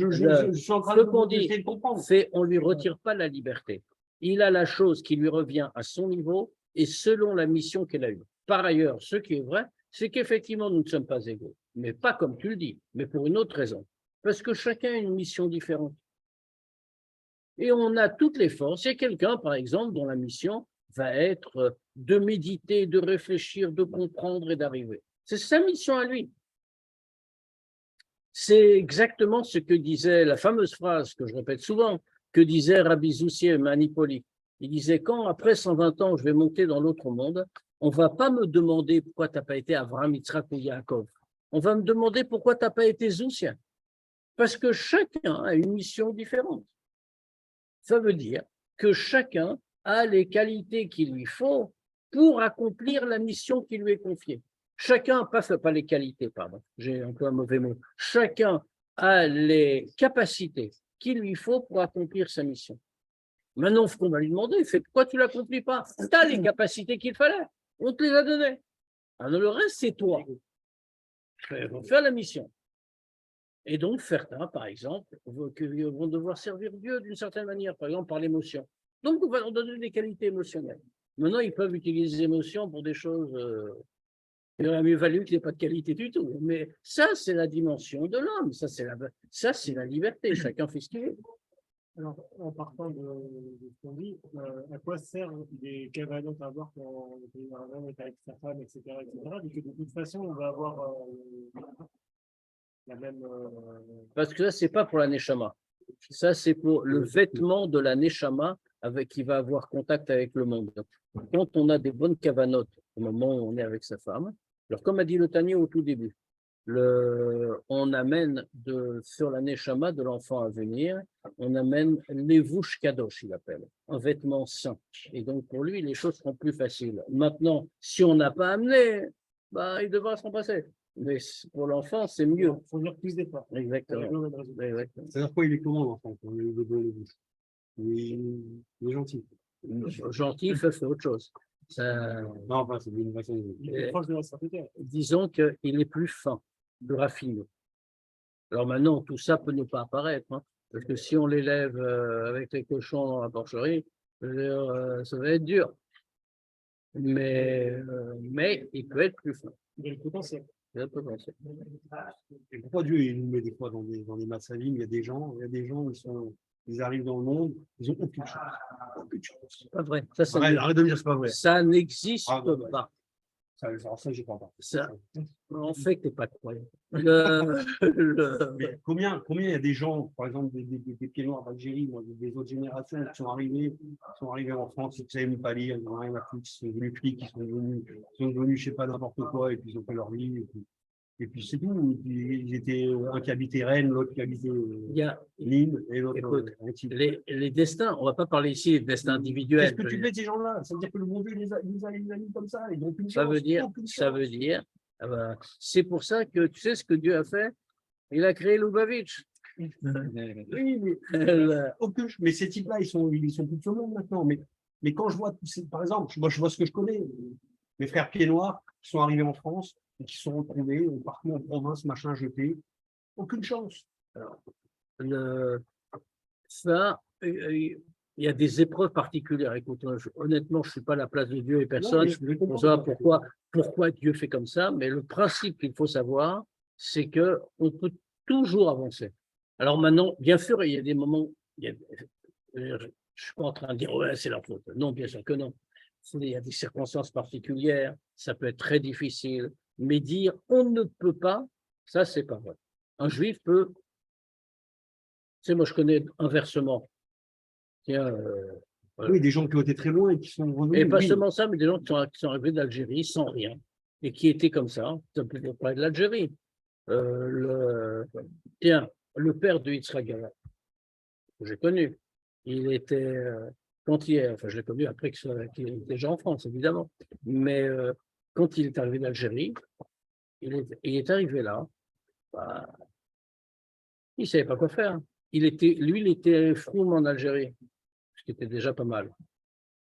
suis en train de comprendre. On ne lui retire pas la liberté. Il a la chose qui lui revient à son niveau et selon la mission qu'elle a eue. Par ailleurs, ce qui est vrai, c'est qu'effectivement, nous ne sommes pas égaux. Mais pas comme tu le dis, mais pour une autre raison. Parce que chacun a une mission différente. Et on a toutes les forces. Il y a quelqu'un, par exemple, dont la mission va être de méditer, de réfléchir, de comprendre et d'arriver. C'est sa mission à lui. C'est exactement ce que disait la fameuse phrase que je répète souvent, que disait Rabbi Zoussier Manipoli. Il disait, quand après 120 ans, je vais monter dans l'autre monde, on ne va pas me demander pourquoi tu n'as pas été Avraham, Yitzhak ou Yaakov. On va me demander pourquoi tu n'as pas été Zoussien. Parce que chacun a une mission différente. Ça veut dire que chacun a les qualités qu'il lui faut pour accomplir la mission qui lui est confiée. Chacun, pas les qualités, pardon, j'ai encore un mauvais mot. Chacun a les capacités qu'il lui faut pour accomplir sa mission. Maintenant, ce qu'on va lui demander, c'est pourquoi tu ne l'accomplis pas? Tu as les capacités qu'il fallait, on te les a données. Alors le reste, c'est toi. Faire la mission. Et donc, certains, par exemple, vont devoir servir Dieu d'une certaine manière, par exemple par l'émotion. Donc, on va leur donner des qualités émotionnelles. Maintenant, ils peuvent utiliser les émotions pour des choses. Il aurait mieux valu qu'il n'y ait pas de qualité du tout. Mais ça, c'est la dimension de l'homme. Ça, c'est la liberté. Chacun fait ce qu'il veut. Alors, en partant de ce qu'on dit, à quoi servent les cavanotes à avoir quand l'homme est avec sa femme, etc., vu que de toute façon, on va avoir la même. Parce que ça, ce n'est pas pour la neshama. Ça, c'est pour le vêtement de la neshama qui va avoir contact avec le monde. Quand on a des bonnes cavanotes au moment où on est avec sa femme, alors comme a dit le Tanya au tout début, on amène sur la neshama de l'enfant à venir, on amène l'evouche kadosh, il appelle, un vêtement saint. Et donc pour lui, les choses seront plus faciles. Maintenant, si on n'a pas amené, bah, il devra s'en passer. Mais pour l'enfant, c'est mieux. Il faut dire plus d'efforts. Exactement. C'est-à-dire quoi, il est comment l'enfant? Il est gentil. Gentil, ça c'est autre chose. Ça, non, enfin, c'est une façon. Disons qu'il est plus fin, plus raffiné. Alors maintenant, tout ça peut ne pas apparaître, hein, parce que si on l'élève avec les cochons dans la porcherie, ça va être dur. Mais il peut être plus fin. Il y a le potentiel. Et pourquoi Dieu il nous met des fois dans des massalim, il y a des gens, ils arrivent dans le monde, ils n'ont aucune chance. Aucune chance. C'est pas vrai. Arrête de me dire c'est pas vrai. Ça n'existe pas. Ça, j'y crois pas. En fait, tu n'es pas croyant. Mais combien il y a des gens, par exemple, des pieds noirs d'Algérie, des autres générations qui sont arrivés en France, ils ne savaient même pas lire, ils n'ont rien à foutre, ils sont devenus flics, ils sont devenus, je sais pas, n'importe quoi, et puis ils ont fait leur vie. Et puis c'est tout. Ils étaient un qui habitait Rennes, l'autre qui habitait Nîmes, et l'autre. Les destins, on ne va pas parler ici des destins individuels. Qu'est-ce que tu fais de ces gens-là? Ça veut dire que le bon Dieu les a mis comme ça. Ils n'ont aucune chance. Ça veut dire, c'est pour ça que tu sais ce que Dieu a fait? Il a créé Lubavitch. Oui, mais ces types-là, ils sont plus de ce monde maintenant. Mais quand je vois, par exemple, moi, je vois ce que je connais, mes frères pieds noirs qui sont arrivés en France et qui sont retrouvés partout en province, machin, jetés. Aucune chance. Alors, ça, il y a des épreuves particulières. Écoute, honnêtement, je ne suis pas à la place de Dieu et personne pour savoir pourquoi Dieu fait comme ça, mais le principe qu'il faut savoir, c'est qu'on peut toujours avancer. Alors maintenant, bien sûr, il y a des moments, je ne suis pas en train de dire, ouais, c'est leur faute. Non, bien sûr que non. Il y a des circonstances particulières, ça peut être très difficile, mais dire on ne peut pas, ça, c'est pas vrai. Un juif peut, tu sais, moi je connais inversement. Tiens, voilà. Oui, des gens qui ont été très loin et qui sont revenus. Et pas seulement ça, mais des gens qui sont arrivés d'Algérie sans rien et qui étaient comme ça. Ça peut parler de l'Algérie. Tiens, le père de Yitzhak Gala, que j'ai connu, il était, je l'ai connu après qu'il était déjà en France, évidemment, mais quand il est arrivé d'Algérie, il est arrivé là, bah, il ne savait pas quoi faire. Il était froum en Algérie, ce qui était déjà pas mal.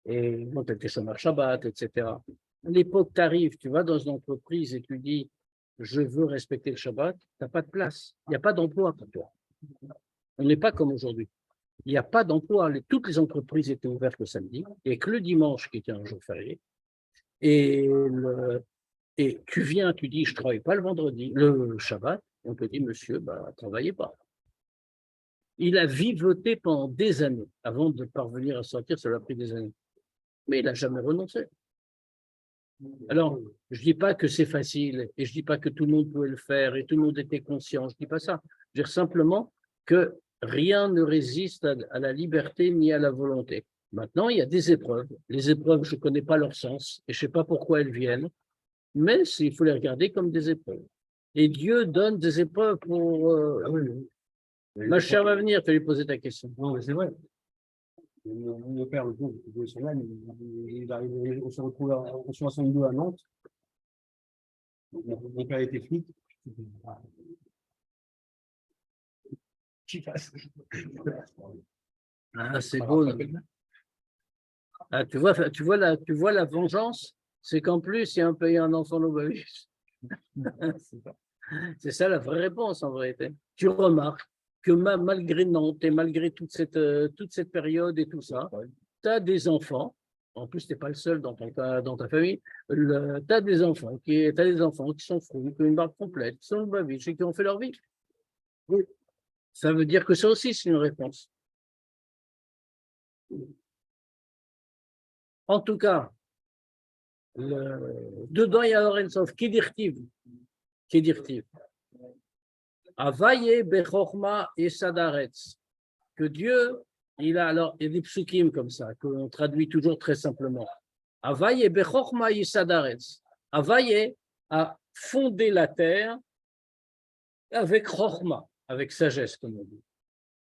Et bon, tu étais chômeur Shabbat, etc. À l'époque, tu arrives, tu vas dans une entreprise et tu dis je veux respecter le Shabbat, tu n'as pas de place. Il n'y a pas d'emploi pour toi. On n'est pas comme aujourd'hui. Il n'y a pas d'emploi. Toutes les entreprises étaient ouvertes le samedi et que le dimanche, qui était un jour férié. Et tu viens, tu dis je ne travaille pas le vendredi, le Shabbat. On te dit monsieur, travaillez pas. Il a vivoté pendant des années. Avant de parvenir à sortir, ça lui a pris des années. Mais il n'a jamais renoncé. Alors, je ne dis pas que c'est facile et je ne dis pas que tout le monde pouvait le faire et tout le monde était conscient. Je ne dis pas ça. Je veux dire simplement que rien ne résiste à la liberté ni à la volonté. Maintenant, il y a des épreuves. Les épreuves, je ne connais pas leur sens et je ne sais pas pourquoi elles viennent, mais il faut les regarder comme des épreuves. Et Dieu donne des épreuves pour… Ma chère va venir, tu lui poser ta question. Non, mais c'est vrai. Mon père, le pauvre, il arrive, on se retrouve en 62 à Nantes. Mon père était flic. Ah, c'est beau. Ah, tu vois la vengeance, c'est qu'en plus, il y a un pays, un enfant novalis. C'est ça la vraie réponse en vérité. Tu remarques que malgré Nantes et malgré toute cette période et tout ça, tu as des enfants. En plus, tu n'es pas le seul dans ta famille. Tu as des enfants qui sont fous, qui ont une barbe complète, qui sont novalis et qui ont fait leur vie. Oui. Ça veut dire que ça aussi, c'est une réponse. En tout cas, dedans, il y a Lorentzov. Qui dit-il? Avaye bechorma et sadaretz. Que Dieu, il y a des psukim comme ça, qu'on traduit toujours très simplement. Avaye bechorma et sadaretz. Avaye a fondé la terre avec chorma, avec sagesse, comme on dit.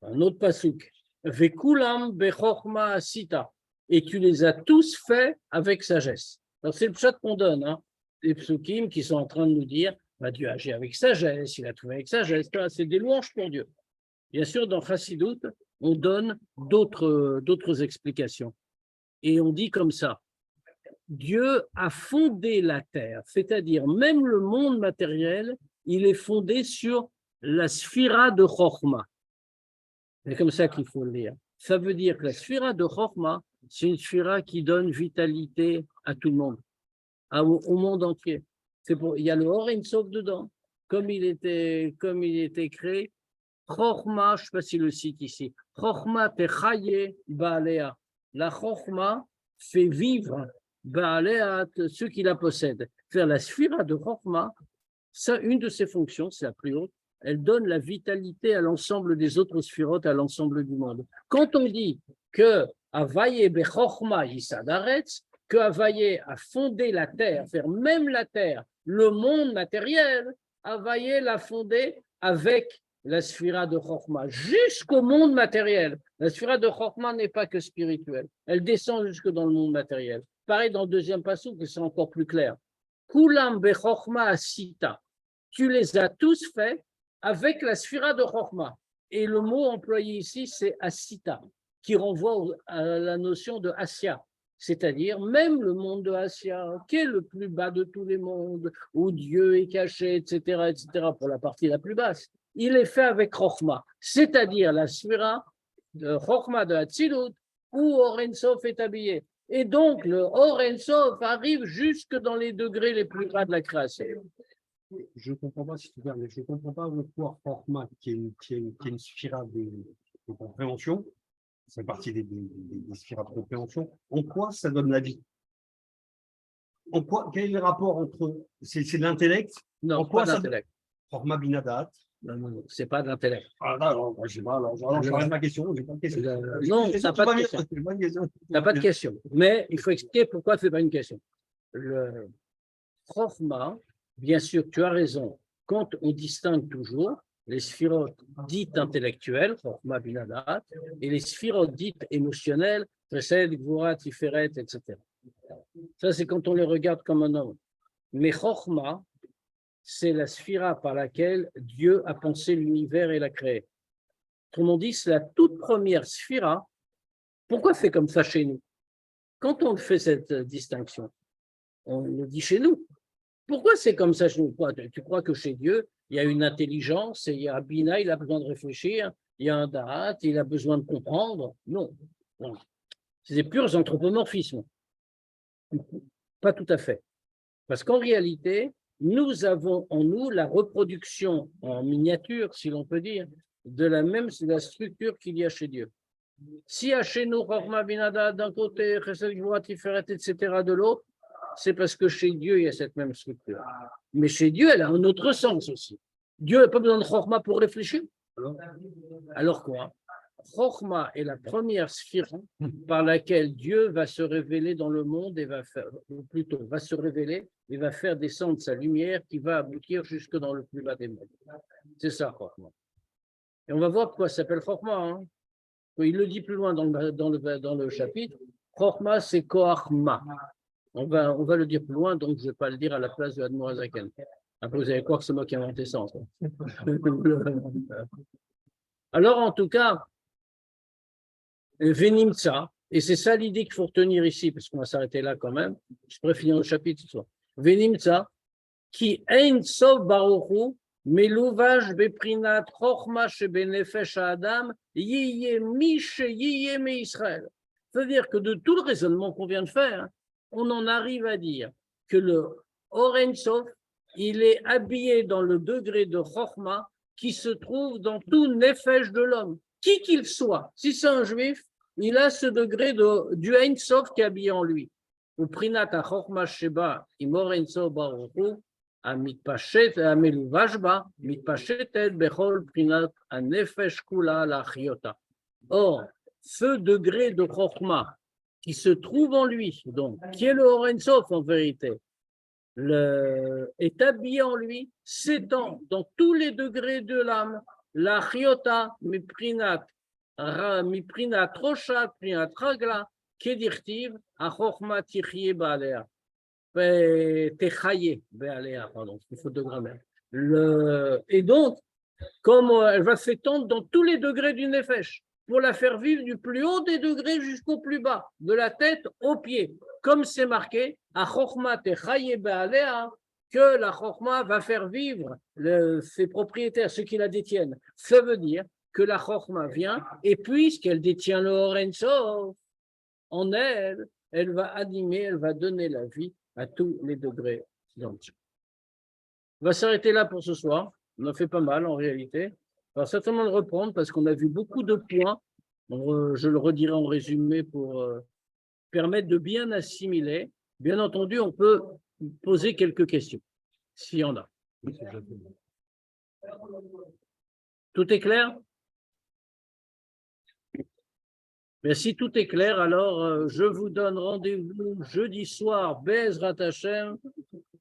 Un autre pasuk. Vekulam bechorma sita. Et tu les as tous faits avec sagesse. Alors, c'est le pshat qu'on donne, hein, les psukim qui sont en train de nous dire bah, Dieu agit avec sagesse, il a trouvé avec sagesse. C'est des louanges pour Dieu. Bien sûr, dans Chassidut, on donne d'autres explications. Et on dit comme ça Dieu a fondé la terre, c'est-à-dire même le monde matériel, il est fondé sur la sphira de Chochma. C'est comme ça qu'il faut le lire. Ça veut dire que la sphira de Chochma, c'est une sphira qui donne vitalité à tout le monde, au monde entier. Il y a le Or Ein Sof dedans, comme il était créé. Chochma, je ne sais pas si le cite ici. Chochma techaye baalea. La Chochma fait vivre baalea ceux qui la possèdent. Faire la sphira de Chochma, ça, une de ses fonctions, c'est la plus haute, elle donne la vitalité à l'ensemble des autres sphirotes, à l'ensemble du monde. Quand on dit que Avaye bechorma yisadaretz, que Avaye a fondé la terre, faire même la terre, le monde matériel, Avaye l'a fondé avec la sphira de Chorma, jusqu'au monde matériel. La sphira de Chorma n'est pas que spirituelle, elle descend jusque dans le monde matériel. Pareil dans le deuxième passage, c'est encore plus clair. Kulam bechorma asita, tu les as tous faits avec la sphira de Chorma. Et le mot employé ici, c'est asita, qui renvoie à la notion de Asya, c'est-à-dire même le monde de Asya, qui est le plus bas de tous les mondes, où Dieu est caché, etc., pour la partie la plus basse. Il est fait avec Chochma, c'est-à-dire la sphira de Chochma de Hatzilut, où Or Ein Sof est habillé. Et donc, le Or Ein Sof arrive jusque dans les degrés les plus bas de la création. Je ne comprends pas, si tu veux, mais je ne comprends pas le pouvoir Chochma, qui est une sphira de compréhension. Ça fait partie des sphiras de compréhension. En quoi ça donne la vie? En quoi, quel est le rapport entre… C'est de l'intellect? Non, en quoi pas d'intellect. Chochma binadat. Non, c'est pas de l'intellect. Ah non, je ne sais pas, alors j'arrête ma question, j'ai pas de question. Non, tu n'as pas de question. Tu n'as pas de question. Mais il faut expliquer pourquoi ce n'est pas une question. Le Chochma, bien sûr, tu as raison, quand on distingue toujours les sphirotes dites intellectuelles, Chochma binadat, et les sphirotes dites émotionnelles, Chesed, Gvura, Tiferet, etc. Ça, c'est quand on les regarde comme un homme. Mais Chochma, c'est la sphira par laquelle Dieu a pensé l'univers et l'a créé. Autrement dit, c'est la toute première sphira. Pourquoi c'est comme ça chez nous? Quand on fait cette distinction, on le dit chez nous. Pourquoi c'est comme ça chez nous? Tu crois que chez Dieu, il y a une intelligence, il y a un Bina, il a besoin de réfléchir, il y a un Da'at, il a besoin de comprendre? Non. C'est des purs anthropomorphismes. Pas tout à fait. Parce qu'en réalité, nous avons en nous la reproduction en miniature, si l'on peut dire, de la structure qu'il y a chez Dieu. Si à chez nous, Chorma Binada d'un côté, Chesed Gvura Tiferet, etc. de l'autre, c'est parce que chez Dieu, il y a cette même structure. Mais chez Dieu, elle a un autre sens aussi. Dieu n'a pas besoin de Chorma pour réfléchir. Alors quoi? Chorma est la première sphère par laquelle Dieu va se révéler dans le monde et va faire, ou plutôt, va se révéler et va faire descendre sa lumière qui va aboutir jusque dans le plus bas des mondes. C'est ça, Chorma. Et on va voir pourquoi ça s'appelle Chorma. Hein. Il le dit plus loin dans le chapitre. Chorma, c'est Koachma. On va le dire plus loin, donc je ne vais pas le dire à la place de Admor Azaken. Après, vous allez croire que c'est moi qui ai inventé ça. Alors, en tout cas, Venimtsa, et c'est ça l'idée qu'il faut retenir ici, parce qu'on va s'arrêter là quand même. Je pourrais finir le chapitre ce soir. Venimtsa, qui ein sof baruchu, meluvash beprinat chochma shebenefesh adam, yiye mish yiye me Israël. C'est-à-dire que de tout le raisonnement qu'on vient de faire, on en arrive à dire que le Oren Sof, il est habillé dans le degré de chochma qui se trouve dans tout nefesh de l'homme, qui qu'il soit. Si c'est un juif, il a ce degré du Ein Sof qui est habillé en lui. Ou prinat a chochma sheba im Oren Sof baruchu, המתפשט, המלובש בה, מתפשטת בכל בחינת הנפש כולה להחיותה. Or, ce degré de Chokhmah qui se trouve en lui, donc, qui est le Oren Sof en vérité, est habillé en lui, s'étend dans tous les degrés de l'âme, la Chiota, Miprinat Rosha, Prinat Ragla, Kedirtiv, a Chokhmah Tichye Baalea. Pardon, c'est une faute de grammaire. Et donc, comme elle va s'étendre dans tous les degrés du Nefesh, pour la faire vivre du plus haut des degrés jusqu'au plus bas, de la tête aux pieds, comme c'est marqué, à Chokhma Techaye Be'alea, que la Chokhma va faire vivre ses propriétaires, ceux qui la détiennent. Ça veut dire que la Chokhma vient, et puisqu'elle détient le Oren Sof, en elle, elle va animer, elle va donner la vie à tous les degrés d'entier. On va s'arrêter là pour ce soir. On a fait pas mal en réalité. On va certainement le reprendre parce qu'on a vu beaucoup de points. Je le redirai en résumé pour permettre de bien assimiler. Bien entendu, on peut poser quelques questions, s'il y en a. Tout est clair? Mais si tout est clair, alors je vous donne rendez-vous jeudi soir, Be'ezrat Hashem,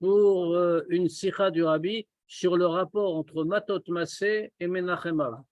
pour une sikha du Rabbi sur le rapport entre Matot Massé et Menachem Av.